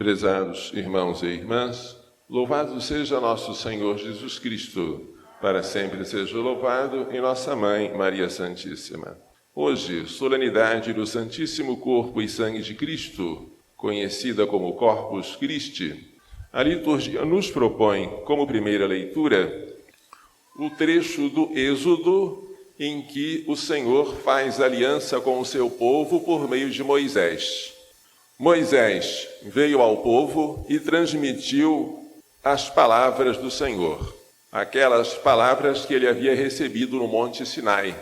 Prezados irmãos e irmãs, louvado seja nosso Senhor Jesus Cristo, para sempre seja louvado, e nossa Mãe, Maria Santíssima. Hoje, solenidade do Santíssimo Corpo e Sangue de Cristo, conhecida como Corpus Christi, a liturgia nos propõe, como primeira leitura, o trecho do Êxodo em que o Senhor faz aliança com o seu povo por meio de Moisés. Moisés veio ao povo e transmitiu as palavras do Senhor, aquelas palavras que ele havia recebido no Monte Sinai,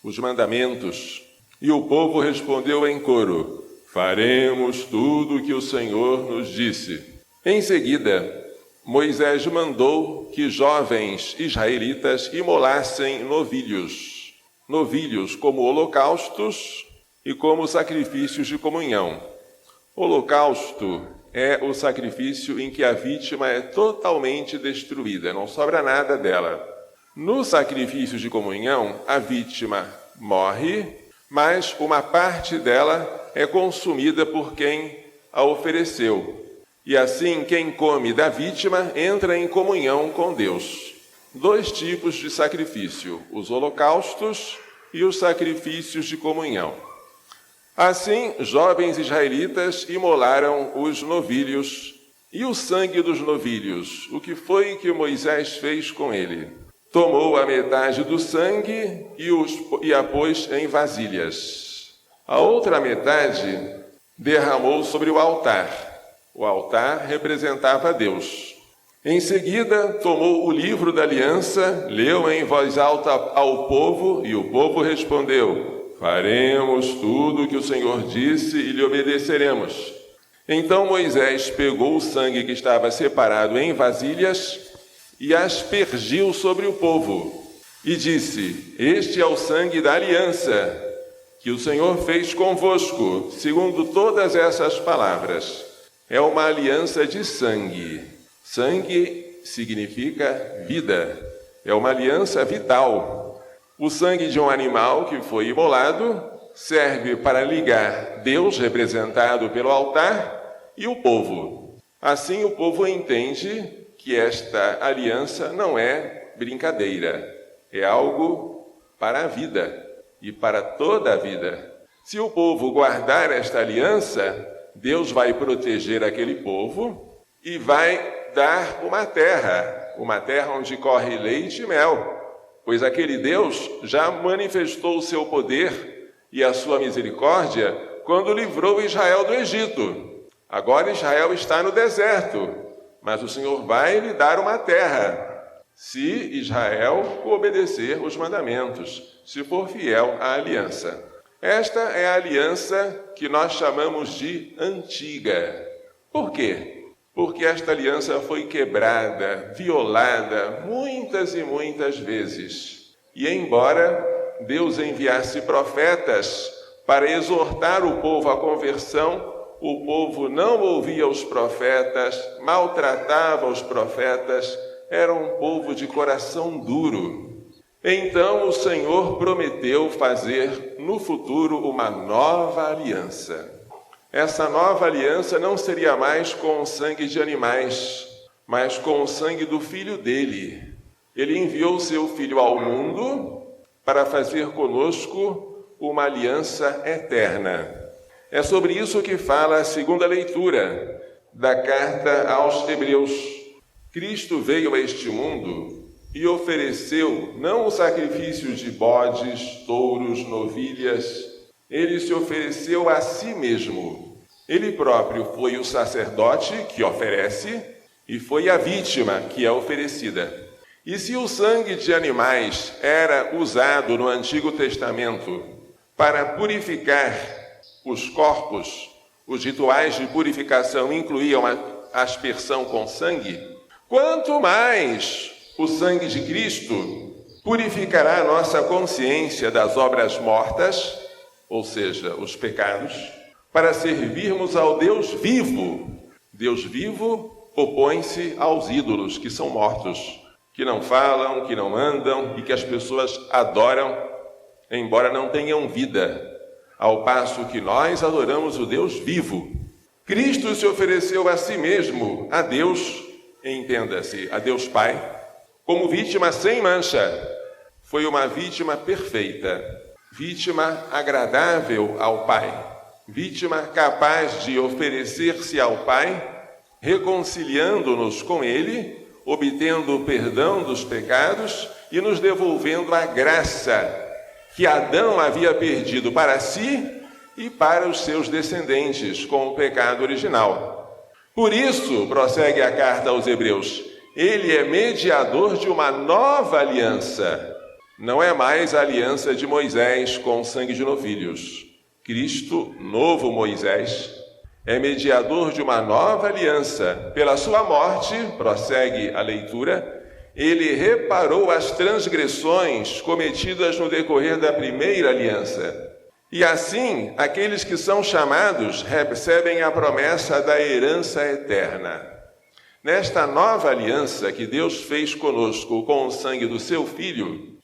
os mandamentos. E o povo respondeu em coro: faremos tudo o que o Senhor nos disse. Em seguida, Moisés mandou que jovens israelitas imolassem novilhos como holocaustos e como sacrifícios de comunhão. Holocausto é o sacrifício em que a vítima é totalmente destruída, não sobra nada dela. No sacrifício de comunhão, a vítima morre, mas uma parte dela é consumida por quem a ofereceu. E assim, quem come da vítima entra em comunhão com Deus. 2 tipos de sacrifício, os holocaustos e os sacrifícios de comunhão. Assim, jovens israelitas imolaram os novilhos. E o sangue dos novilhos, o que foi que Moisés fez com ele? Tomou a metade do sangue e a pôs em vasilhas. A outra metade derramou sobre o altar. O altar representava Deus. Em seguida, tomou o livro da aliança, leu em voz alta ao povo, e o povo respondeu: faremos tudo o que o Senhor disse e lhe obedeceremos. Então Moisés pegou o sangue que estava separado em vasilhas e aspergiu sobre o povo. E disse: este é o sangue da aliança que o Senhor fez convosco, segundo todas essas palavras. É uma aliança de sangue. Sangue significa vida. É uma aliança vital. O sangue de um animal que foi imolado serve para ligar Deus, representado pelo altar, e o povo. Assim, o povo entende que esta aliança não é brincadeira, é algo para a vida e para toda a vida. Se o povo guardar esta aliança, Deus vai proteger aquele povo e vai dar uma terra onde corre leite e mel. Pois aquele Deus já manifestou o seu poder e a sua misericórdia quando livrou Israel do Egito. Agora Israel está no deserto, mas o Senhor vai lhe dar uma terra, se Israel obedecer os mandamentos, se for fiel à aliança. Esta é a aliança que nós chamamos de antiga. Por quê? Porque esta aliança foi quebrada, violada muitas e muitas vezes. E embora Deus enviasse profetas para exortar o povo à conversão, o povo não ouvia os profetas, maltratava os profetas, era um povo de coração duro. Então o Senhor prometeu fazer no futuro uma nova aliança. Essa nova aliança não seria mais com o sangue de animais, mas com o sangue do Filho dele. Ele enviou seu Filho ao mundo para fazer conosco uma aliança eterna. É sobre isso que fala a segunda leitura da carta aos Hebreus. Cristo veio a este mundo e ofereceu não o sacrifício de bodes, touros, novilhas. Ele se ofereceu a si mesmo. Ele próprio foi o sacerdote que oferece e foi a vítima que é oferecida. E se o sangue de animais era usado no Antigo Testamento para purificar os corpos, os rituais de purificação incluíam a aspersão com sangue, quanto mais o sangue de Cristo purificará a nossa consciência das obras mortas, ou seja, os pecados, para servirmos ao Deus vivo. Deus vivo opõe-se aos ídolos que são mortos, que não falam, que não andam e que as pessoas adoram, embora não tenham vida, ao passo que nós adoramos o Deus vivo. Cristo se ofereceu a si mesmo, a Deus, entenda-se, a Deus Pai, como vítima sem mancha. Foi uma vítima perfeita, vítima agradável ao Pai, vítima capaz de oferecer-se ao Pai, reconciliando-nos com Ele, obtendo o perdão dos pecados e nos devolvendo a graça que Adão havia perdido para si e para os seus descendentes com o pecado original. Por isso, prossegue a carta aos Hebreus, ele é mediador de uma nova aliança. Não é mais a aliança de Moisés com sangue de novilhos. Cristo, novo Moisés, é mediador de uma nova aliança. Pela sua morte, prossegue a leitura, ele reparou as transgressões cometidas no decorrer da primeira aliança. E assim, aqueles que são chamados recebem a promessa da herança eterna. Nesta nova aliança que Deus fez conosco com o sangue do seu Filho,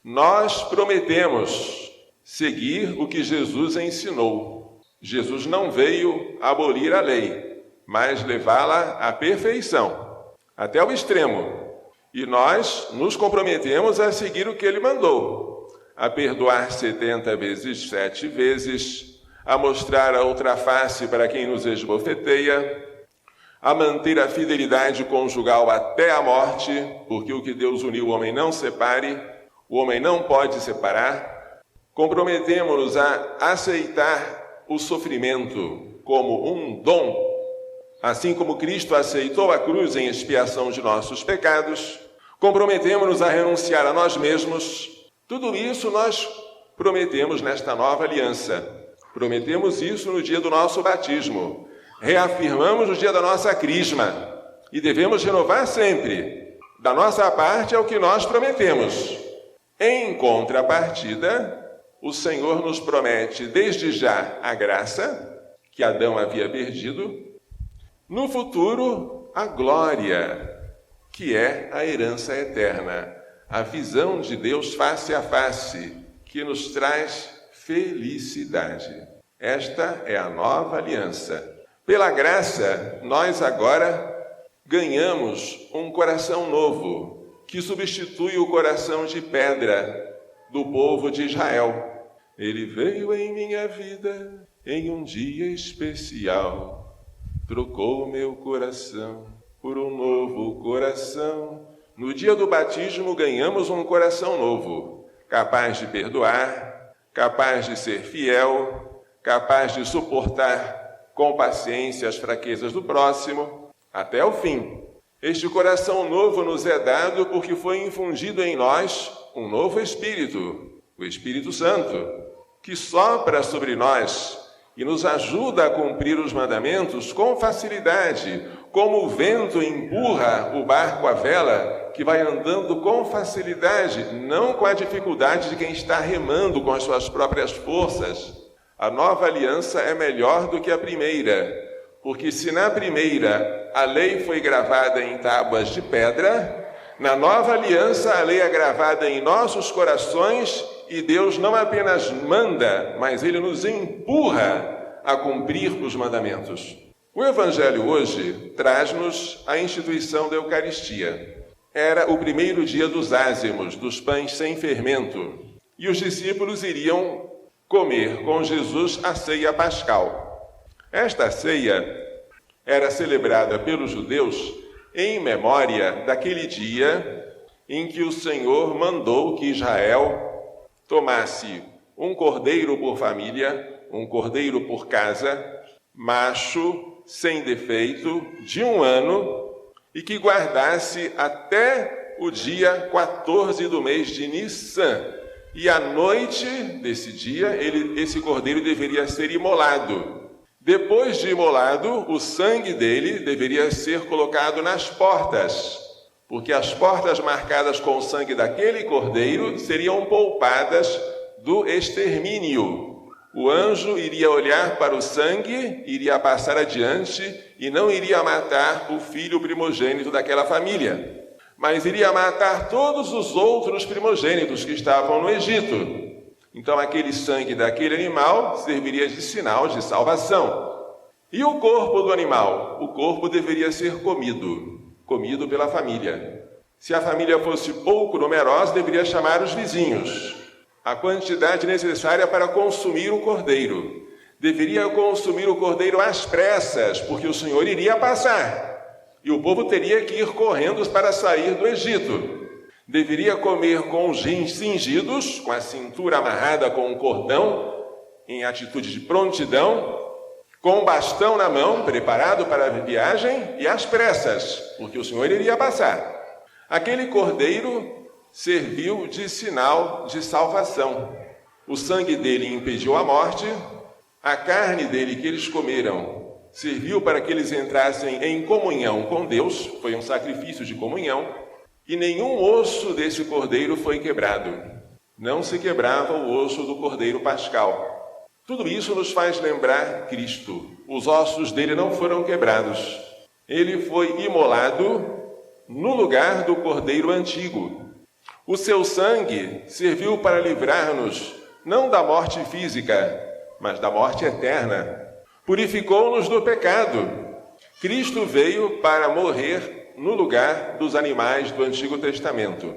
nós prometemos seguir o que Jesus ensinou. Jesus não veio abolir a lei, mas levá-la à perfeição, até o extremo. E nós nos comprometemos a seguir o que ele mandou, a perdoar 70 vezes 7 vezes, a mostrar a outra face para quem nos esbofeteia, a manter a fidelidade conjugal até a morte, porque o que Deus uniu o homem não separe, o homem não pode separar. Comprometemos-nos a aceitar o sofrimento como um dom, assim como Cristo aceitou a cruz em expiação de nossos pecados. Comprometemos-nos a renunciar a nós mesmos. Tudo isso nós prometemos nesta nova aliança. Prometemos isso no dia do nosso batismo. Reafirmamos no dia da nossa crisma. E devemos renovar sempre. Da nossa parte é o que nós prometemos. Em contrapartida, o Senhor nos promete desde já a graça, que Adão havia perdido, no futuro a glória, que é a herança eterna, a visão de Deus face a face, que nos traz felicidade. Esta é a nova aliança. Pela graça, nós agora ganhamos um coração novo, que substitui o coração de pedra do povo de Israel. Ele veio em minha vida em um dia especial, trocou meu coração por um novo coração. No dia do batismo ganhamos um coração novo, capaz de perdoar, capaz de ser fiel, capaz de suportar com paciência as fraquezas do próximo, até o fim. Este coração novo nos é dado porque foi infundido em nós um novo Espírito, o Espírito Santo, que sopra sobre nós e nos ajuda a cumprir os mandamentos com facilidade, como o vento empurra o barco à vela, que vai andando com facilidade, não com a dificuldade de quem está remando com as suas próprias forças. A nova aliança é melhor do que a primeira, porque se na primeira a lei foi gravada em tábuas de pedra, na nova aliança a lei é gravada em nossos corações e Deus não apenas manda, mas Ele nos empurra a cumprir os mandamentos. O Evangelho hoje traz-nos a instituição da Eucaristia. Era o primeiro dia dos ázimos, dos pães sem fermento, e os discípulos iriam comer com Jesus a ceia pascal. Esta ceia era celebrada pelos judeus em memória daquele dia em que o Senhor mandou que Israel tomasse um cordeiro por família, um cordeiro por casa, macho, sem defeito, de 1 ano, e que guardasse até o dia 14 do mês de Nissan. E à noite desse dia, esse cordeiro deveria ser imolado. Depois de imolado, o sangue dele deveria ser colocado nas portas, porque as portas marcadas com o sangue daquele cordeiro seriam poupadas do extermínio. O anjo iria olhar para o sangue, iria passar adiante e não iria matar o filho primogênito daquela família, mas iria matar todos os outros primogênitos que estavam no Egito. Então aquele sangue daquele animal serviria de sinal de salvação. E o corpo do animal? O corpo deveria ser comido pela família. Se a família fosse pouco numerosa, deveria chamar os vizinhos. A quantidade necessária para consumir o cordeiro. Deveria consumir o cordeiro às pressas, porque o Senhor iria passar. E o povo teria que ir correndo para sair do Egito. Deveria comer com os rins cingidos, com a cintura amarrada com um cordão, em atitude de prontidão, com um bastão na mão, preparado para a viagem, e às pressas, porque o Senhor iria passar. Aquele cordeiro serviu de sinal de salvação. O sangue dele impediu a morte, a carne dele que eles comeram serviu para que eles entrassem em comunhão com Deus, foi um sacrifício de comunhão, e nenhum osso desse cordeiro foi quebrado. Não se quebrava o osso do cordeiro pascal. Tudo isso nos faz lembrar Cristo. Os ossos dele não foram quebrados. Ele foi imolado no lugar do cordeiro antigo. O seu sangue serviu para livrar-nos não da morte física, mas da morte eterna. Purificou-nos do pecado. Cristo veio para morrer no lugar dos animais do Antigo Testamento.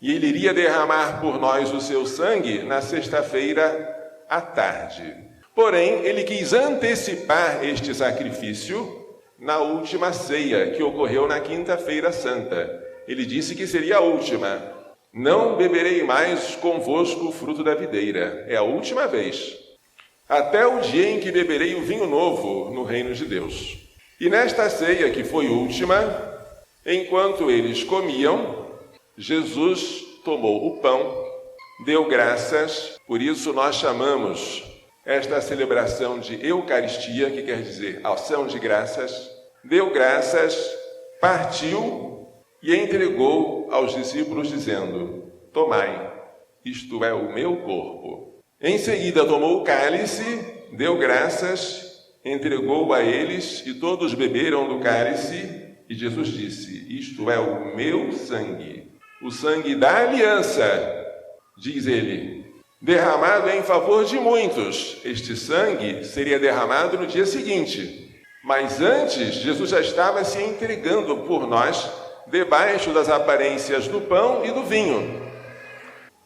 E ele iria derramar por nós o seu sangue na sexta-feira à tarde. Porém, ele quis antecipar este sacrifício na última ceia, que ocorreu na quinta-feira santa. Ele disse que seria a última. Não beberei mais convosco o fruto da videira. É a última vez. Até o dia em que beberei o vinho novo no reino de Deus. E nesta ceia, que foi última, enquanto eles comiam, Jesus tomou o pão, deu graças, por isso nós chamamos esta celebração de Eucaristia, que quer dizer ação de graças, deu graças, partiu e entregou aos discípulos, dizendo: tomai, isto é o meu corpo. Em seguida tomou o cálice, deu graças, entregou a eles e todos beberam do cálice. E Jesus disse: isto é o meu sangue, o sangue da aliança, diz ele, derramado em favor de muitos. Este sangue seria derramado no dia seguinte. Mas antes, Jesus já estava se entregando por nós, debaixo das aparências do pão e do vinho.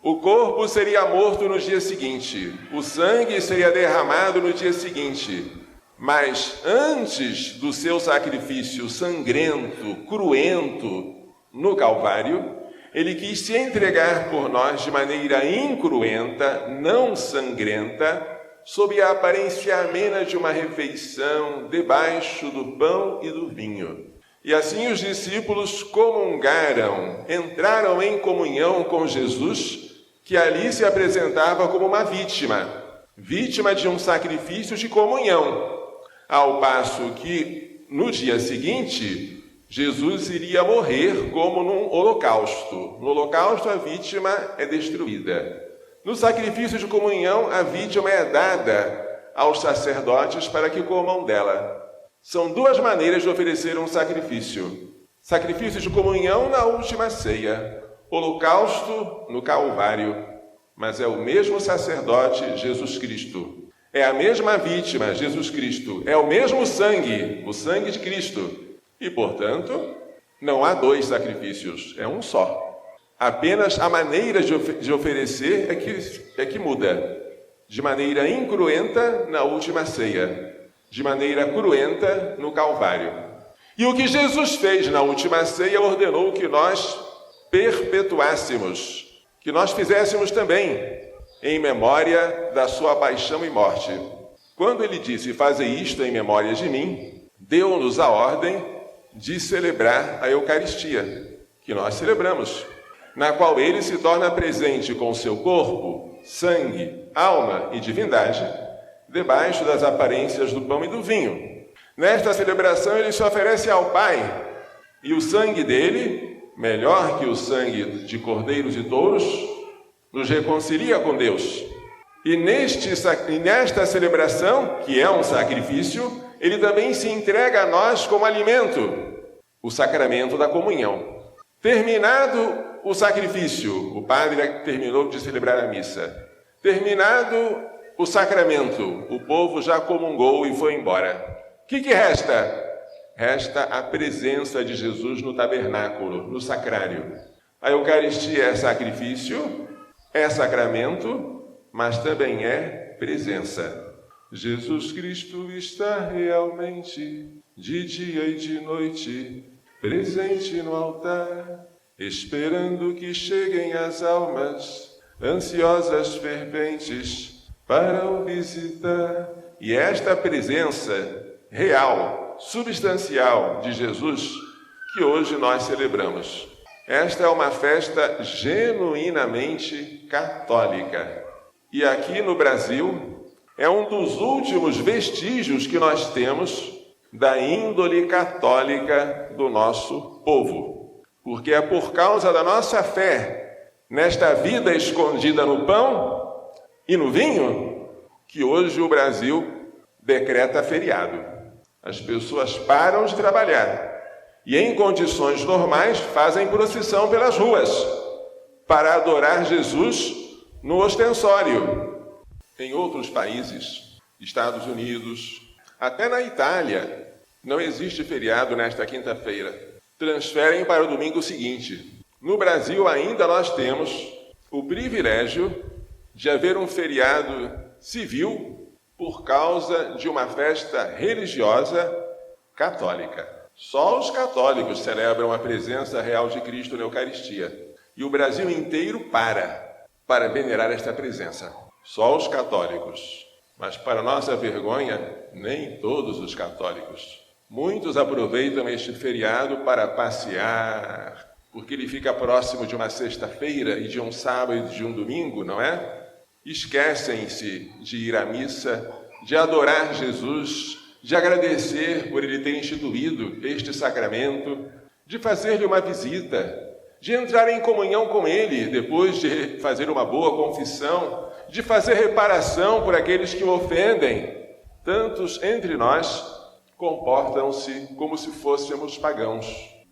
O corpo seria morto no dia seguinte, o sangue seria derramado no dia seguinte. Mas antes do seu sacrifício sangrento, cruento, no Calvário, ele quis se entregar por nós de maneira incruenta, não sangrenta, sob a aparência amena de uma refeição, debaixo do pão e do vinho. E assim os discípulos comungaram, entraram em comunhão com Jesus, que ali se apresentava como uma vítima de um sacrifício de comunhão. Ao passo que, no dia seguinte, Jesus iria morrer como num holocausto. No holocausto, a vítima é destruída. No sacrifício de comunhão, a vítima é dada aos sacerdotes para que comam dela. São duas maneiras de oferecer um sacrifício. Sacrifício de comunhão na última ceia, holocausto no Calvário. Mas é o mesmo sacerdote, Jesus Cristo. É a mesma vítima, Jesus Cristo. É o mesmo sangue, o sangue de Cristo. E, portanto, não há dois sacrifícios, é um só. Apenas a maneira de oferecer é que muda. De maneira incruenta na última ceia. De maneira cruenta no Calvário. E o que Jesus fez na última ceia ordenou que nós perpetuássemos. Que nós fizéssemos também, em memória da sua paixão e morte. Quando ele disse: fazei isto em memória de mim, deu-nos a ordem de celebrar a Eucaristia, que nós celebramos, na qual ele se torna presente com seu corpo, sangue, alma e divindade, debaixo das aparências do pão e do vinho. Nesta celebração ele se oferece ao Pai, e o sangue dele, melhor que o sangue de cordeiros e touros, nos reconcilia com Deus. E nesta celebração, que é um sacrifício, ele também se entrega a nós como alimento, o sacramento da comunhão. Terminado o sacrifício, o padre terminou de celebrar a missa. Terminado o sacramento, o povo já comungou e foi embora. O que resta? Resta a presença de Jesus no tabernáculo, no sacrário. A Eucaristia é sacrifício, é sacramento, mas também é presença. Jesus Cristo está realmente, de dia e de noite, presente no altar, esperando que cheguem as almas, ansiosas, ferventes, para o visitar. E esta presença real, substancial de Jesus, que hoje nós celebramos. Esta é uma festa genuinamente católica. E aqui no Brasil, é um dos últimos vestígios que nós temos da índole católica do nosso povo. Porque é por causa da nossa fé nesta vida escondida no pão e no vinho que hoje o Brasil decreta feriado. As pessoas param de trabalhar e, em condições normais, fazem procissão pelas ruas para adorar Jesus no ostensório. Em outros países, Estados Unidos, até na Itália, não existe feriado nesta quinta-feira. Transferem para o domingo seguinte. No Brasil, ainda nós temos o privilégio de haver um feriado civil por causa de uma festa religiosa católica. Só os católicos celebram a presença real de Cristo na Eucaristia. E o Brasil inteiro para venerar esta presença. Só os católicos. Mas, para nossa vergonha, nem todos os católicos. Muitos aproveitam este feriado para passear, porque ele fica próximo de uma sexta-feira e de um sábado e de um domingo, não é? Esquecem-se de ir à missa, de adorar Jesus, de agradecer por ele ter instituído este sacramento, de fazer-lhe uma visita, de entrar em comunhão com ele depois de fazer uma boa confissão, de fazer reparação por aqueles que o ofendem. Tantos entre nós comportam-se como se fôssemos pagãos.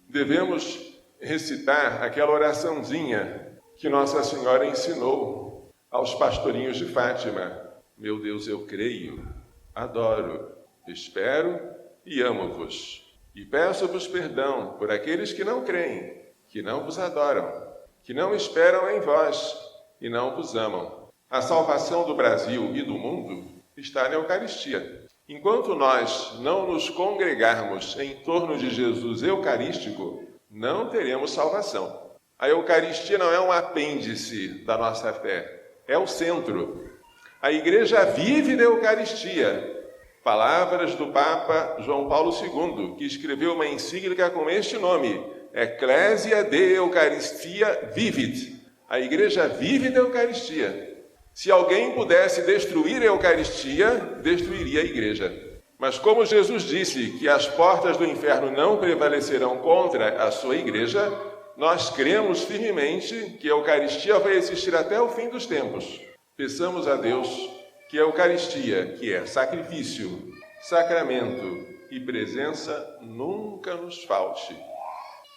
Devemos recitar aquela oraçãozinha que Nossa Senhora ensinou aos pastorinhos de Fátima. Meu Deus, eu creio, adoro, espero e amo-vos. E peço-vos perdão por aqueles que não creem, que não vos adoram, que não esperam em vós e não vos amam. A salvação do Brasil e do mundo está na Eucaristia. Enquanto nós não nos congregarmos em torno de Jesus eucarístico, não teremos salvação. A Eucaristia não é um apêndice da nossa fé, é o centro. A Igreja vive da Eucaristia. Palavras do Papa João Paulo II, que escreveu uma encíclica com este nome, Ecclesia de Eucharistia Vivit. A Igreja vive da Eucaristia. Se alguém pudesse destruir a Eucaristia, destruiria a Igreja. Mas como Jesus disse que as portas do inferno não prevalecerão contra a sua Igreja, nós cremos firmemente que a Eucaristia vai existir até o fim dos tempos. Peçamos a Deus que a Eucaristia, que é sacrifício, sacramento e presença, nunca nos falte.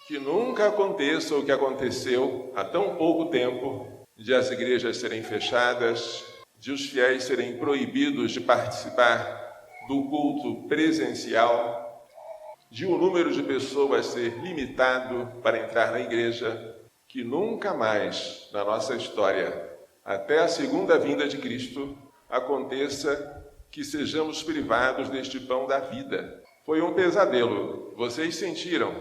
Que nunca aconteça o que aconteceu há tão pouco tempo, de as igrejas serem fechadas, de os fiéis serem proibidos de participar do culto presencial, de o número de pessoas ser limitado para entrar na igreja, que nunca mais na nossa história, até a segunda vinda de Cristo, aconteça que sejamos privados deste pão da vida. Foi um pesadelo, vocês sentiram,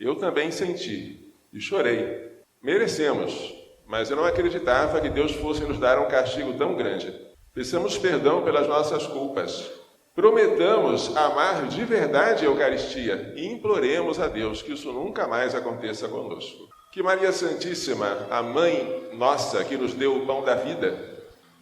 eu também senti e chorei. Merecemos, mas eu não acreditava que Deus fosse nos dar um castigo tão grande. Peçamos perdão pelas nossas culpas. Prometamos amar de verdade a Eucaristia e imploremos a Deus que isso nunca mais aconteça conosco. Que Maria Santíssima, a Mãe nossa que nos deu o pão da vida,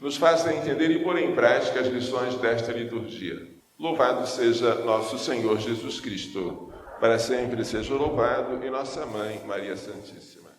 nos faça entender e pôr em prática as lições desta liturgia. Louvado seja nosso Senhor Jesus Cristo. Para sempre seja louvado e nossa Mãe, Maria Santíssima.